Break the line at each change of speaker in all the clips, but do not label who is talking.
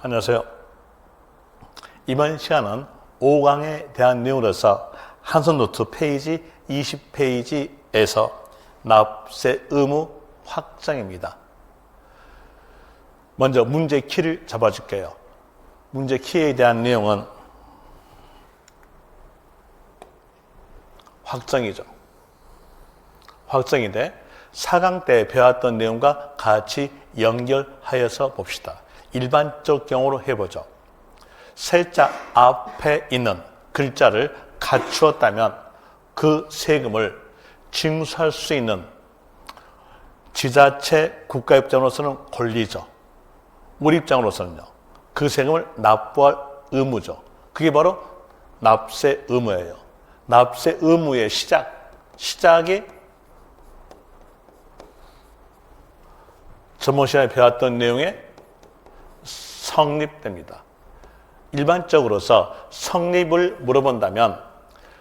안녕하세요. 이번 시간은 5강에 대한 내용으로서 한손노트 페이지 20페이지에서 납세 의무 확정입니다. 먼저 문제 키를 잡아줄게요. 문제 키에 대한 내용은 확정이죠. 확정인데 4강 때 배웠던 내용과 같이 연결하여서 봅시다. 일반적 경우로 해보죠. 세자 앞에 있는 글자를 갖추었다면 그 세금을 징수할 수 있는 지자체 국가 입장으로서는 권리죠. 우리 입장으로서는요. 그 세금을 납부할 의무죠. 그게 바로 납세 의무예요. 납세 의무의 시작이 저번 시간에 배웠던 내용에 성립됩니다. 일반적으로서 성립을 물어본다면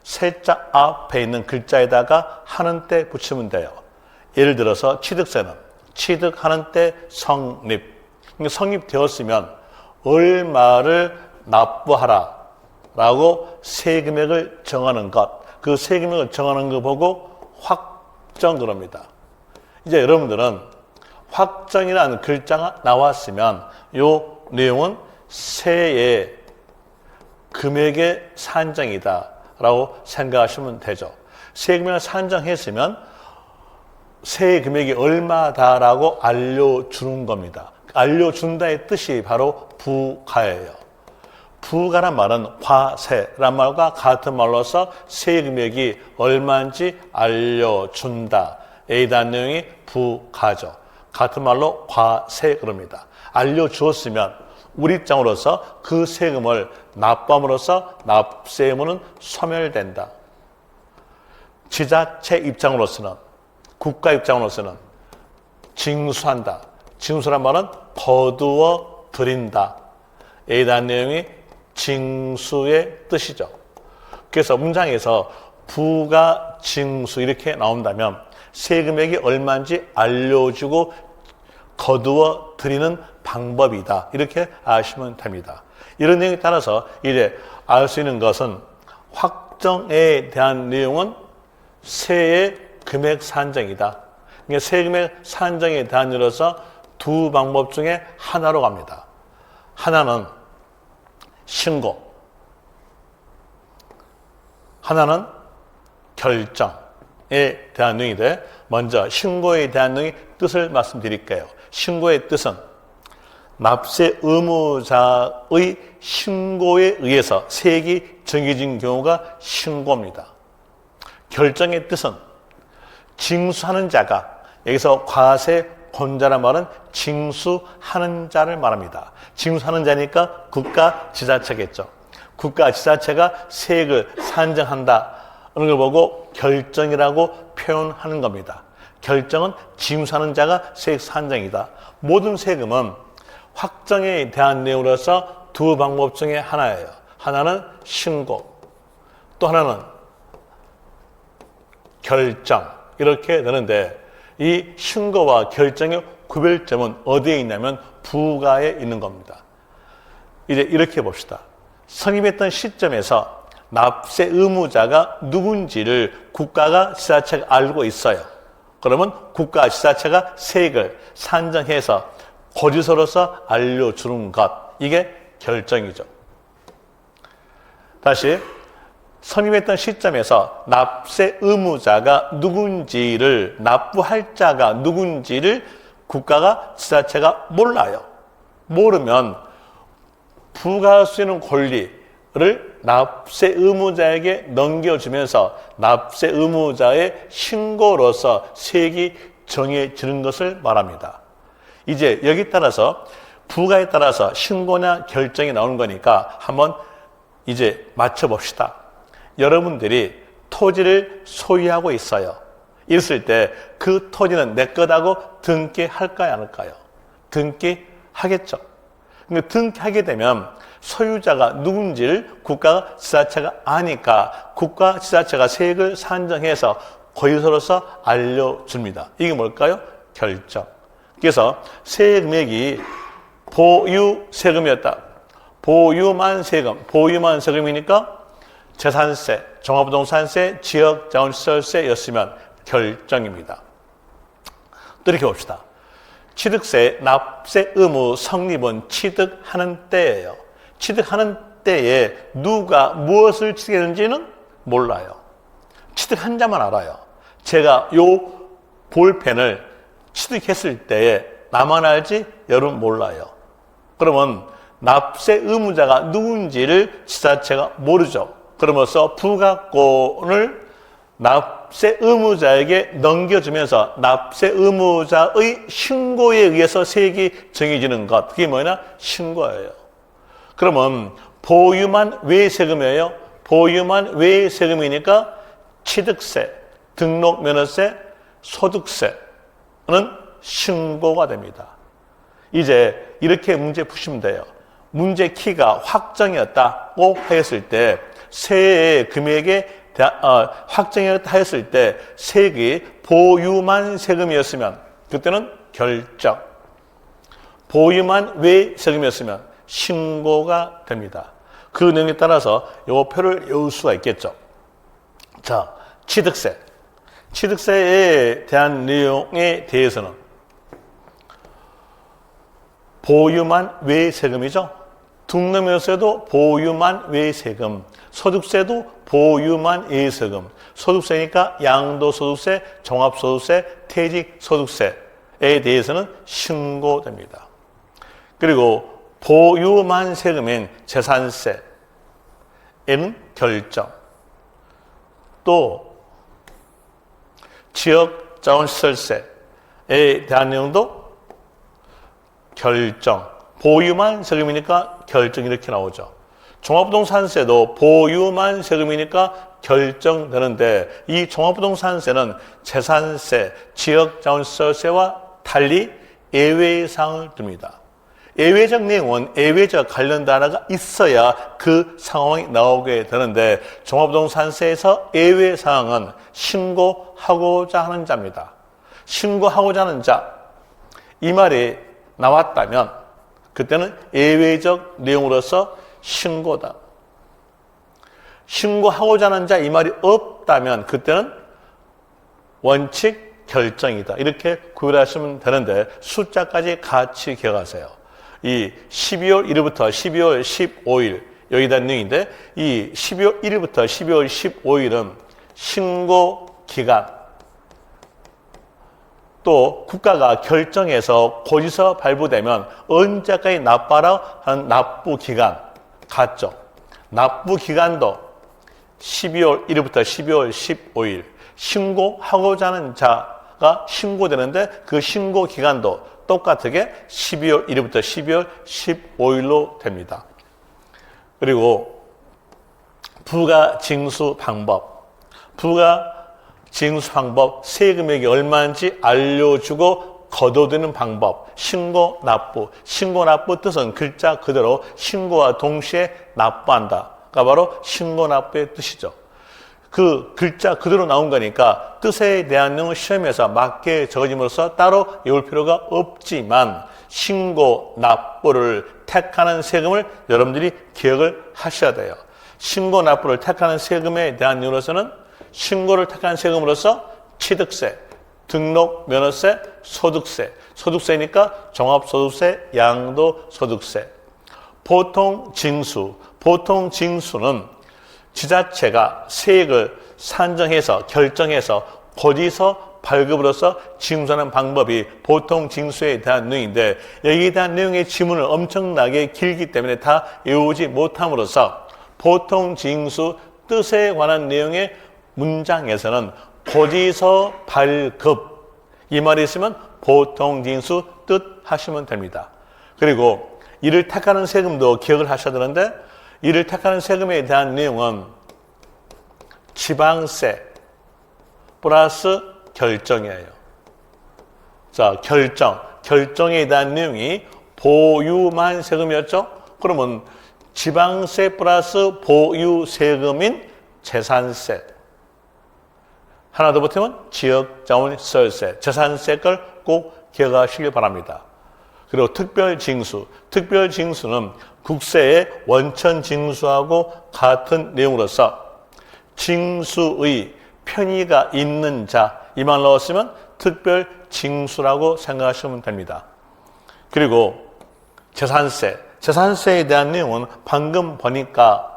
세자 앞에 있는 글자에다가 하는 때 붙이면 돼요. 예를 들어서 취득세는 취득하는 때 성립. 성립되었으면 얼마를 납부하라 라고 세금액을 정하는 것, 그 세금액을 정하는 거 보고 확정 그럽니다. 이제 여러분들은 확정이라는 글자가 나왔으면 이 내용은 세의 금액의 산정이다 라고 생각하시면 되죠. 세금액을 산정했으면 세의 금액이 얼마다라고 알려주는 겁니다. 알려준다의 뜻이 바로 부가예요. 부가란 말은 과세란 말과 같은 말로서 세의 금액이 얼마인지 알려준다에 대한 내용이 부가죠. 같은 말로 과세 그럽니다. 알려주었으면 우리 입장으로서 그 세금을 납부함으로써 납세 의무는 소멸된다. 지자체 입장으로서는 국가 입장으로서는 징수한다. 징수란 말은 거두어 드린다. 에 대한 내용이 징수의 뜻이죠. 그래서 문장에서 부가 징수 이렇게 나온다면 세금액이 얼마인지 알려주고 거두어 드리는 방법이다. 이렇게 아시면 됩니다. 이런 내용에 따라서 이제 알 수 있는 것은 확정에 대한 내용은 세의 금액 산정이다. 그러니까 세금액 산정에 대한 일로서 두 방법 중에 하나로 갑니다. 하나는 신고, 하나는 결정에 대한 내용인데 먼저 신고에 대한 내용의 뜻을 말씀드릴게요. 신고의 뜻은 납세 의무자의 신고에 의해서 세액이 정해진 경우가 신고입니다. 결정의 뜻은 징수하는 자가, 여기서 과세 권자란 말은 징수하는 자를 말합니다. 징수하는 자니까 국가 지자체겠죠. 국가 지자체가 세액을 산정한다 하는 걸 보고 결정이라고 표현하는 겁니다. 결정은 징수하는 자가 세액 산정이다. 모든 세금은 확정에 대한 내용으로서 두 방법 중에 하나예요. 하나는 신고, 또 하나는 결정. 이렇게 되는데 이 신고와 결정의 구별점은 어디에 있냐면 부가에 있는 겁니다. 이제 이렇게 봅시다. 성립했던 시점에서 납세 의무자가 누군지를 국가가 지자체가 알고 있어요. 그러면 국가 지자체가 세액을 산정해서 고지서로서 알려주는 것, 이게 결정이죠. 다시 성립했던 시점에서 납세 의무자가 누군지를, 납부할 자가 누군지를 국가가 지자체가 몰라요. 모르면 부과할 수 있는 권리를 납세 의무자에게 넘겨주면서 납세 의무자의 신고로서 세액이 정해지는 것을 말합니다. 이제 여기 따라서 부과에 따라서 신고나 결정이 나오는 거니까 한번 이제 맞춰봅시다. 여러분들이 토지를 소유하고 있어요. 있을 때 그 토지는 내 거다고 등기할까요, 안 할까요? 등기하겠죠. 근데 등기하게 되면 소유자가 누군지를 국가가 지자체가 아니까 국가 지자체가 세액을 산정해서 고유서로서 알려줍니다. 이게 뭘까요? 결정. 그래서 세액 금액이 보유 세금이었다. 보유만 세금. 보유만 세금이니까 재산세, 종합부동산세, 지역자원시설세였으면 결정입니다. 또 이렇게 봅시다. 취득세 납세 의무 성립은 취득하는 때예요. 취득하는 때에 누가 무엇을 취득했는지는 몰라요. 취득한 자만 알아요. 제가 요 볼펜을 취득했을 때에 나만 알지 여러분 몰라요. 그러면 납세 의무자가 누군지를 지자체가 모르죠. 그러면서 부가권을 납세 의무자에게 넘겨주면서 납세 의무자의 신고에 의해서 세액이 정해지는 것. 그게 뭐냐? 신고예요. 그러면 보유만 왜 세금이에요? 보유만 왜 세금이니까 취득세, 등록면허세, 소득세는 신고가 됩니다. 이제 이렇게 문제 푸시면 돼요. 문제 키가 확정이었다고 하였을 때 세액 금액에 확정이었다 하였을 때 세액이 보유만 세금이었으면 그때는 결정. 보유만 왜 세금이었으면 신고가 됩니다. 그 내용에 따라서 요 표를 외울 수가 있겠죠. 자, 취득세. 취득세에 대한 내용에 대해서는 보유만 왜 세금이죠? 등록면허세도 보유만 왜 세금, 소득세도 보유만 왜 세금, 소득세니까 양도소득세, 종합소득세, 퇴직소득세에 대해서는 신고됩니다. 그리고 보유만 세금인 재산세에는 결정, 또 지역자원시설세에 대한 내용도 결정, 보유만 세금이니까 결정 이렇게 나오죠. 종합부동산세도 보유만 세금이니까 결정되는데 이 종합부동산세는 재산세, 지역자원시설세와 달리 예외사항을 둡니다. 예외적 내용은 예외적 관련 단어가 있어야 그 상황이 나오게 되는데 종합부동산세에서 예외사항은 신고하고자 하는 자입니다. 신고하고자 하는 자, 이 말이 나왔다면 그때는 예외적 내용으로서 신고다. 신고하고자 하는 자 이 말이 없다면 그때는 원칙 결정이다. 이렇게 구별하시면 되는데 숫자까지 같이 기억하세요. 이 12월 1일부터 12월 15일 여기다 내용인데 이 12월 1일부터 12월 15일은 신고 기간, 또 국가가 결정해서 고지서 발부되면 언제까지 납부하라 하는 납부 기간 같죠. 납부 기간도 12월 1일부터 12월 15일 신고하고자 하는 자가 신고되는데 그 신고 기간도 똑같게 12월 1일부터 12월 15일로 됩니다. 그리고 부가징수 방법, 징수 방법, 세금액이 얼마인지 알려주고 거둬드는 방법, 신고 납부. 신고 납부 뜻은 글자 그대로 신고와 동시에 납부한다가 바로 신고 납부의 뜻이죠. 그 글자 그대로 나온 거니까 뜻에 대한 내용을 시험에서 맞게 적어짐으로써 따로 외울 필요가 없지만 신고 납부를 택하는 세금을 여러분들이 기억을 하셔야 돼요. 신고 납부를 택하는 세금에 대한 이유로서는 신고를 택한 세금으로서 취득세, 등록면허세, 소득세, 소득세니까 종합소득세, 양도소득세. 보통징수는 지자체가 세액을 산정해서 결정해서 고지서 발급으로서 징수하는 방법이 보통징수에 대한 내용인데 여기에 대한 내용의 지문을 엄청나게 길기 때문에 다 외우지 못함으로써 보통징수 뜻에 관한 내용의 문장에서는 고지서 발급 이 말이 있으면 보통징수 뜻 하시면 됩니다. 그리고 이를 택하는 세금도 기억을 하셔야 되는데 이를 택하는 세금에 대한 내용은 지방세 플러스 결정이에요. 자, 결정에 대한 내용이 보유만 세금이었죠? 그러면 지방세 플러스 보유 세금인 재산세. 하나 더 보태면 지역자원시설세, 재산세 걸 꼭 기억하시길 바랍니다. 그리고 특별징수. 특별징수는 국세의 원천징수하고 같은 내용으로서 징수의 편의가 있는 자, 이 말 넣었으면 특별징수라고 생각하시면 됩니다. 그리고 재산세. 재산세에 대한 내용은 방금 보니까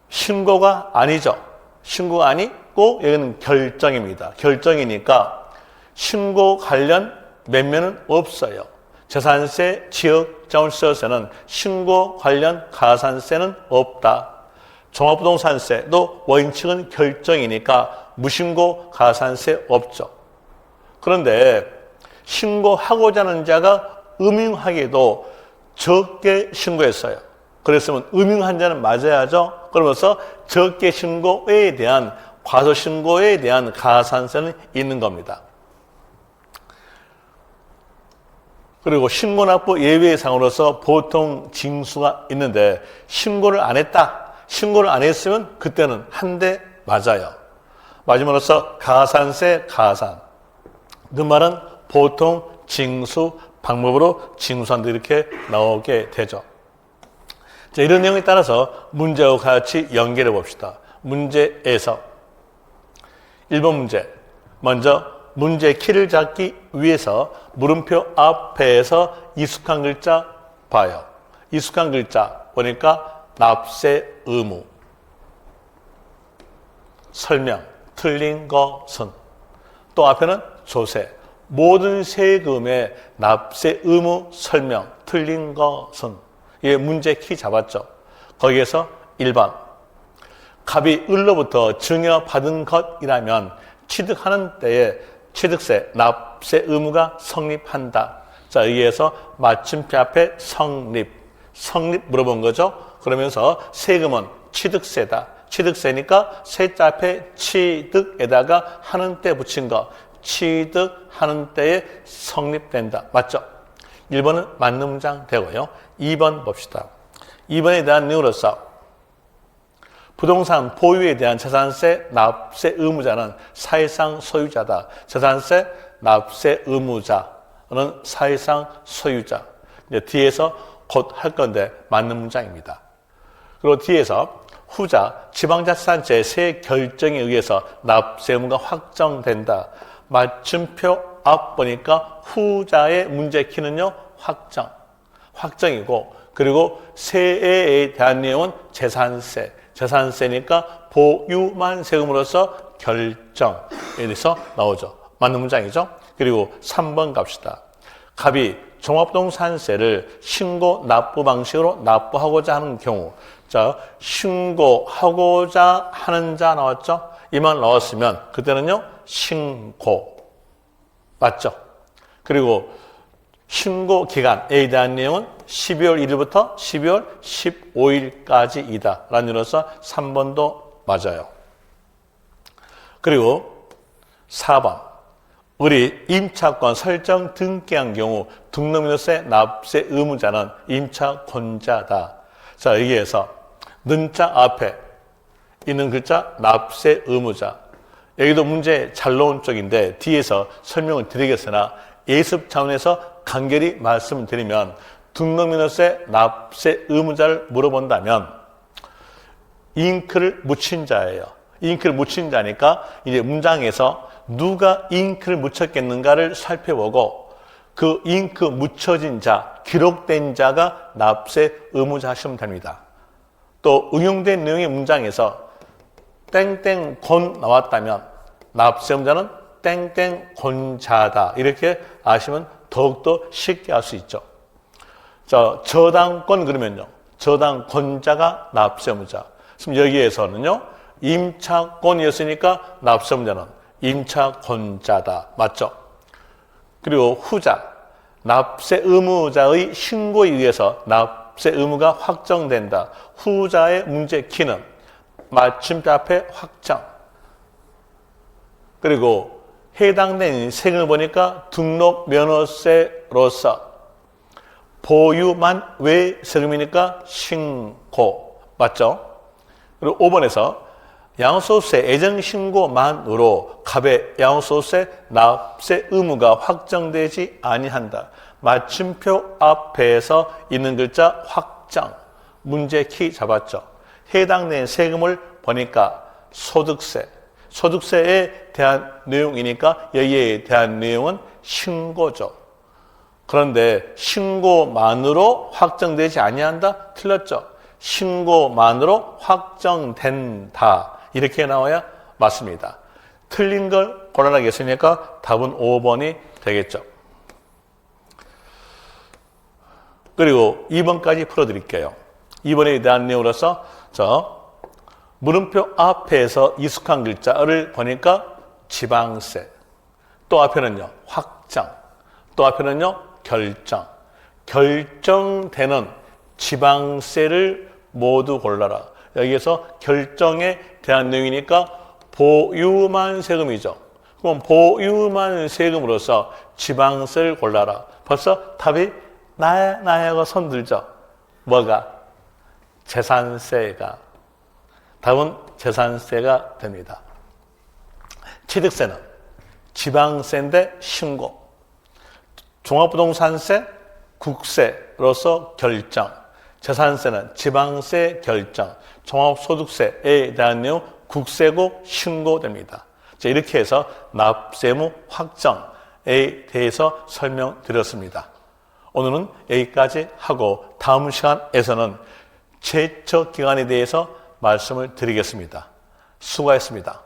신고가 아니죠. 신고가 아니고 여기는 결정입니다. 결정이니까 신고 관련 면면은 없어요. 재산세, 지역자원시설세는 신고 관련 가산세는 없다. 종합부동산세도 원칙은 결정이니까 무신고 가산세 없죠. 그런데 신고하고자 하는 자가 음흉하게도 적게 신고했어요. 그랬으면 음흉한 자는 맞아야죠. 그러면서 적게 신고에 대한 과소신고에 대한 가산세는 있는 겁니다. 그리고 신고납부 예외상으로서 보통 징수가 있는데 신고를 안 했다. 신고를 안 했으면 그때는 한 대 맞아요. 마지막으로서 가산세 가산. 그 말은 보통 징수 방법으로 징수한다 이렇게 나오게 되죠. 자, 이런 내용에 따라서 문제와 같이 연결해 봅시다. 문제에서 1번 문제. 먼저 문제 키를 잡기 위해서 물음표 앞에서 익숙한 글자 봐요. 익숙한 글자 보니까 납세 의무, 설명, 틀린 것은, 또 앞에는 조세, 모든 세금의 납세 의무, 설명, 틀린 것은. 이게 문제 키 잡았죠. 거기에서 1번, 갑이 을로부터 증여받은 것이라면 취득하는 때에 취득세, 납세 의무가 성립한다. 자, 여기에서 마침표 앞에 성립 물어본 거죠. 그러면서 세금은 취득세다. 취득세니까 세자 앞에 취득에다가 하는 때 붙인 거. 취득하는 때에 성립된다. 맞죠? 1번은 맞는 문장 되고요. 2번 봅시다. 2번에 대한 내용으로서 부동산 보유에 대한 재산세 납세 의무자는 사실상 소유자다. 재산세 납세 의무자는 사실상 소유자. 이제 뒤에서 곧 할 건데 맞는 문장입니다. 그리고 뒤에서 후자 지방자치단체의 세 결정에 의해서 납세 의무가 확정된다. 맞춤표 앞 보니까 후자의 문제 키는요 확정이고, 그리고 세액에 대한 내용은 재산세니까 보유만 세금으로서 결정에 대해서 나오죠. 맞는 문장이죠. 그리고 3번 갑시다. 갑이 종합부동산세를 신고 납부 방식으로 납부하고자 하는 경우, 자, 신고하고자 하는 자 나왔죠? 이 말 나왔으면 그때는요 신고 맞죠? 그리고 신고 기간에 대한 내용은 12월 1일부터 12월 15일까지이다 라는 의미로서 3번도 맞아요. 그리고 4번, 우리 임차권 설정 등기한 경우 등록민호세 납세 의무자는 임차권자다. 자, 여기에서 는자 앞에 있는 글자 납세 의무자. 여기도 문제 잘 나온 쪽인데 뒤에서 설명을 드리겠으나 예습 차원에서 간결히 말씀을 드리면 등록민호세 납세 의무자를 물어본다면 잉크를 묻힌 자예요. 잉크를 묻힌 자니까 이제 문장에서 누가 잉크를 묻혔겠는가를 살펴보고 그 잉크 묻혀진 자, 기록된 자가 납세 의무자 하시면 됩니다. 또 응용된 내용의 문장에서 땡땡권 나왔다면 납세 의무자는 땡땡권자다. 이렇게 아시면 더욱더 쉽게 할 수 있죠. 자, 저당권 그러면요. 저당권자가 납세 의무자. 그럼 여기에서는요. 임차권이었으니까 납세 의무자는 임차권자다. 맞죠? 그리고 후자, 납세 의무자의 신고에 의해서 납세 의무가 확정된다. 후자의 문제 키는 마침표 앞에 확정. 그리고 해당된 세금을 보니까 등록 면허세로서 보유만 외 세금이니까 신고. 맞죠? 그리고 5번에서 양도소득세 애정신고만으로 갑의 양도소득세 납세 의무가 확정되지 아니한다. 마침표 앞에서 있는 글자 확정, 문제 키 잡았죠. 해당된 세금을 보니까 소득세, 소득세에 대한 내용이니까 여기에 대한 내용은 신고죠. 그런데 신고만으로 확정되지 아니한다? 틀렸죠. 신고만으로 확정된다. 이렇게 나와야 맞습니다. 틀린 걸 골라내겠으니까 답은 5번이 되겠죠. 그리고 2번까지 풀어드릴게요. 2번에 대한 내용으로서 물음표 앞에서 익숙한 글자를 보니까 지방세, 또 앞에는요 확정, 또 앞에는요 결정, 결정되는 지방세를 모두 골라라. 여기에서 결정에 대한 내용이니까 보유만 세금이죠. 그럼 보유만 세금으로서 지방세를 골라라. 벌써 답이 나야가 손들죠. 뭐가? 재산세가. 답은 재산세가 됩니다. 취득세는 지방세인데 신고, 종합부동산세, 국세로서 결정, 재산세는 지방세 결정, 종합소득세에 대한 내용 국세고 신고됩니다. 자, 이렇게 해서 납세무 확정에 대해서 설명드렸습니다. 오늘은 여기까지 하고 다음 시간에서는 제척기간에 대해서 말씀을 드리겠습니다. 수고하셨습니다.